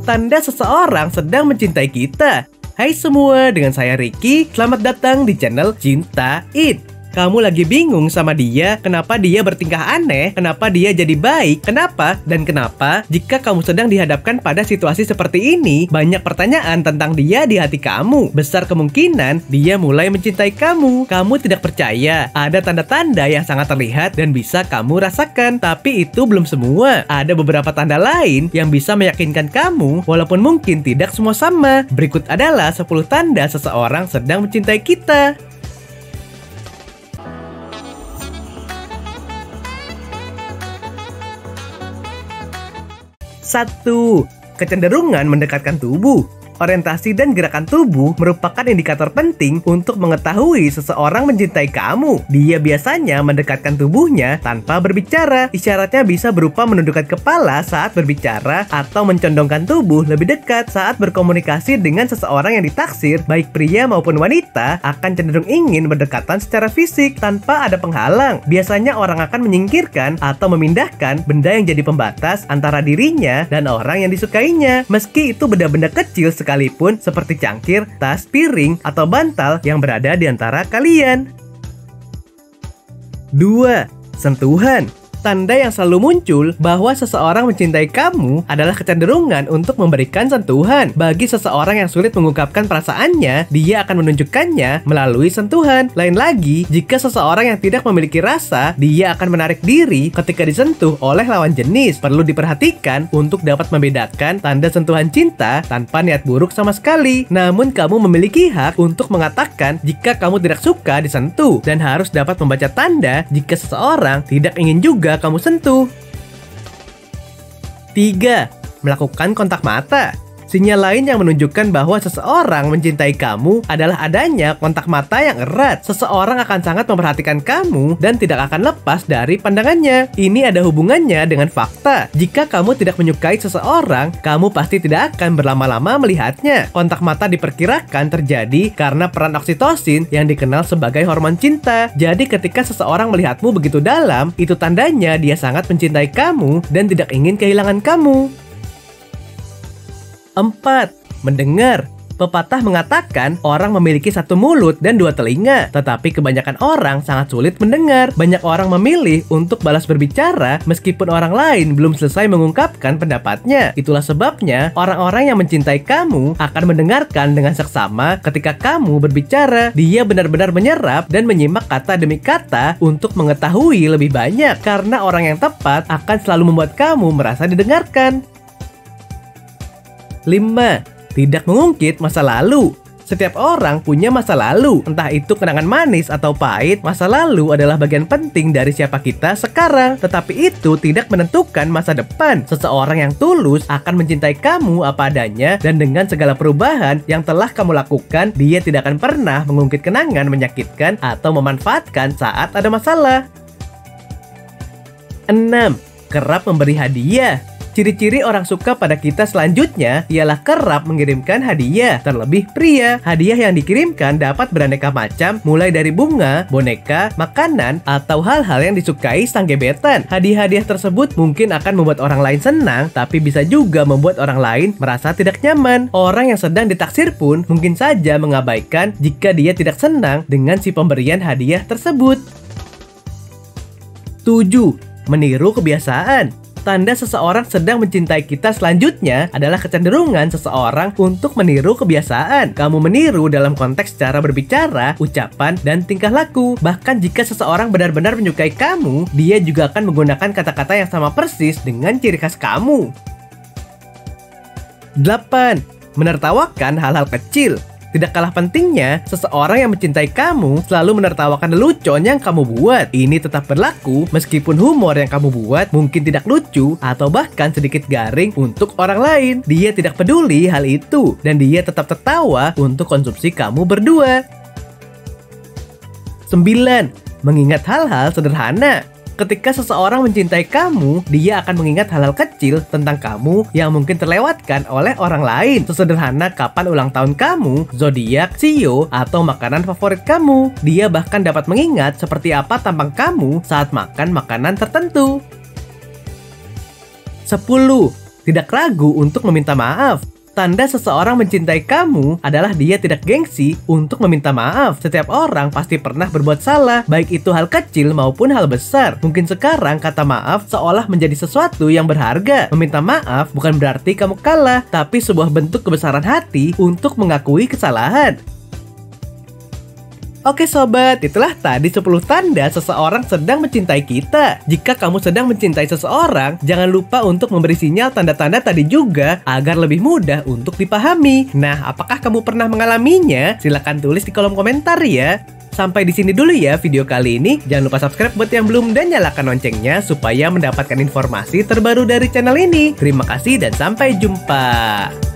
tanda seseorang sedang mencintai kita. Hai semua, dengan saya Ricky. Selamat datang di channel Cinta It. Kamu lagi bingung sama dia, kenapa dia bertingkah aneh, kenapa dia jadi baik, kenapa, dan kenapa? Jika kamu sedang dihadapkan pada situasi seperti ini, banyak pertanyaan tentang dia di hati kamu. Besar kemungkinan dia mulai mencintai kamu. Kamu tidak percaya, ada tanda-tanda yang sangat terlihat dan bisa kamu rasakan. Tapi itu belum semua. Ada beberapa tanda lain yang bisa meyakinkan kamu, walaupun mungkin tidak semua sama. Berikut adalah 10 tanda seseorang sedang mencintai kita. 1. Kecenderungan mendekatkan tubuh. Orientasi dan gerakan tubuh merupakan indikator penting untuk mengetahui seseorang mencintai kamu. Dia biasanya mendekatkan tubuhnya tanpa berbicara. Isyaratnya bisa berupa menundukkan kepala saat berbicara atau mencondongkan tubuh lebih dekat saat berkomunikasi dengan seseorang yang ditaksir. Baik pria maupun wanita akan cenderung ingin berdekatan secara fisik tanpa ada penghalang. Biasanya orang akan menyingkirkan atau memindahkan benda yang jadi pembatas antara dirinya dan orang yang disukainya. Meski itu benda-benda kecil sekalipun, seperti cangkir, tas, piring, atau bantal yang berada di antara kalian. 2. Sentuhan. Tanda yang selalu muncul bahwa seseorang mencintai kamu adalah kecenderungan untuk memberikan sentuhan. Bagi seseorang yang sulit mengungkapkan perasaannya, dia akan menunjukkannya melalui sentuhan. Lain lagi, jika seseorang yang tidak memiliki rasa, dia akan menarik diri ketika disentuh oleh lawan jenis. Perlu diperhatikan untuk dapat membedakan tanda sentuhan cinta tanpa niat buruk sama sekali. Namun kamu memiliki hak untuk mengatakan jika kamu tidak suka disentuh, dan harus dapat membaca tanda jika seseorang tidak ingin juga kamu sentuh. 3. Melakukan kontak mata. Sinyal lain yang menunjukkan bahwa seseorang mencintai kamu adalah adanya kontak mata yang erat. Seseorang akan sangat memperhatikan kamu dan tidak akan lepas dari pandangannya. Ini ada hubungannya dengan fakta. Jika kamu tidak menyukai seseorang, kamu pasti tidak akan berlama-lama melihatnya. Kontak mata diperkirakan terjadi karena peran oksitosin yang dikenal sebagai hormon cinta. Jadi ketika seseorang melihatmu begitu dalam, itu tandanya dia sangat mencintai kamu dan tidak ingin kehilangan kamu. 4. Mendengar. Pepatah mengatakan orang memiliki satu mulut dan dua telinga, tetapi kebanyakan orang sangat sulit mendengar. Banyak orang memilih untuk balas berbicara meskipun orang lain belum selesai mengungkapkan pendapatnya. Itulah sebabnya orang-orang yang mencintai kamu akan mendengarkan dengan seksama ketika kamu berbicara. Dia benar-benar menyerap dan menyimak kata demi kata untuk mengetahui lebih banyak, karena orang yang tepat akan selalu membuat kamu merasa didengarkan. 5. Tidak mengungkit masa lalu. Setiap orang punya masa lalu, entah itu kenangan manis atau pahit. Masa lalu adalah bagian penting dari siapa kita sekarang, tetapi itu tidak menentukan masa depan. Seseorang yang tulus akan mencintai kamu apa adanya, dan dengan segala perubahan yang telah kamu lakukan, dia tidak akan pernah mengungkit kenangan menyakitkan atau memanfaatkan saat ada masalah. 6. Kerap memberi hadiah. Ciri-ciri orang suka pada kita selanjutnya ialah kerap mengirimkan hadiah. Terlebih pria, hadiah yang dikirimkan dapat beraneka macam, mulai dari bunga, boneka, makanan, atau hal-hal yang disukai sang gebetan. Hadiah-hadiah tersebut mungkin akan membuat orang lain senang, tapi bisa juga membuat orang lain merasa tidak nyaman. Orang yang sedang ditaksir pun mungkin saja mengabaikan jika dia tidak senang dengan si pemberian hadiah tersebut. 7. Meniru kebiasaan. Tanda seseorang sedang mencintai kita selanjutnya adalah kecenderungan seseorang untuk meniru kebiasaan. Kamu meniru dalam konteks cara berbicara, ucapan, dan tingkah laku. Bahkan jika seseorang benar-benar menyukai kamu, dia juga akan menggunakan kata-kata yang sama persis dengan ciri khas kamu. 8. Menertawakan hal-hal kecil. Tidak kalah pentingnya, seseorang yang mencintai kamu selalu menertawakan lelucon yang kamu buat. Ini tetap berlaku meskipun humor yang kamu buat mungkin tidak lucu atau bahkan sedikit garing untuk orang lain. Dia tidak peduli hal itu, dan dia tetap tertawa untuk konsumsi kamu berdua. 9. Mengingat hal-hal sederhana. Ketika seseorang mencintai kamu, dia akan mengingat hal-hal kecil tentang kamu yang mungkin terlewatkan oleh orang lain. Sesederhana kapan ulang tahun kamu, zodiak, shio, atau makanan favorit kamu. Dia bahkan dapat mengingat seperti apa tampang kamu saat makan makanan tertentu. 10. tidak ragu untuk meminta maaf. Tanda seseorang mencintai kamu adalah dia tidak gengsi untuk meminta maaf. Setiap orang pasti pernah berbuat salah, baik itu hal kecil maupun hal besar. Mungkin sekarang kata maaf seolah menjadi sesuatu yang berharga. Meminta maaf bukan berarti kamu kalah, tapi sebuah bentuk kebesaran hati untuk mengakui kesalahan. Oke sobat, itulah tadi 10 tanda seseorang sedang mencintai kita. Jika kamu sedang mencintai seseorang, jangan lupa untuk memberi sinyal tanda-tanda tadi juga agar lebih mudah untuk dipahami. Nah, apakah kamu pernah mengalaminya? Silahkan tulis di kolom komentar ya. Sampai di sini dulu ya video kali ini. Jangan lupa subscribe buat yang belum dan nyalakan loncengnya supaya mendapatkan informasi terbaru dari channel ini. Terima kasih dan sampai jumpa.